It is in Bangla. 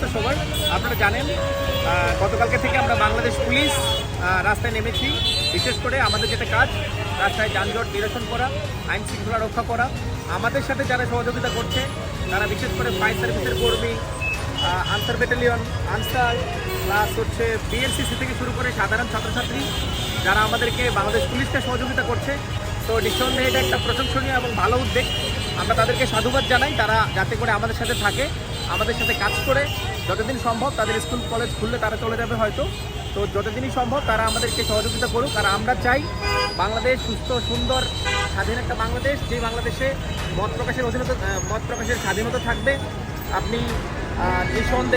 সমস্ত সবার। আপনারা জানেন গতকালকে থেকে আমরা বাংলাদেশ পুলিশ রাস্তায় নেমেছি। বিশেষ করে আমাদের যেটা কাজ, রাস্তায় যানজট নিরসন করা, আইন শৃঙ্খলা রক্ষা করা। আমাদের সাথে যারা সহযোগিতা করছে তারা বিশেষ করে ফায়ার সার্ভিসের কর্মী, আনসার ব্যাটালিয়ন, আনসার প্লাস হচ্ছে বিএনসিসি থেকে শুরু করে সাধারণ ছাত্রছাত্রী যারা আমাদেরকে বাংলাদেশ পুলিশকে সহযোগিতা করছে। তো নিঃসন্দেহে এটা একটা প্রশংসনীয় এবং ভালো উদ্যোগ। আমরা তাদেরকে সাধুবাদ জানাই, তারা যাতে করে আমাদের সাথে থাকে, আমাদের সাথে কাজ করে। যতদিন সম্ভব তাদের স্কুল কলেজ খুললে তারা চলে যাবে হয়তো, তো যতদিনই সম্ভব তারা আমাদেরকে সহযোগিতা করুক। আর আমরা চাই বাংলাদেশ সুস্থ, সুন্দর, স্বাধীন একটা বাংলাদেশ, যে বাংলাদেশে মত প্রকাশের স্বাধীনতা থাকবে। আপনি নিঃসন্দেহে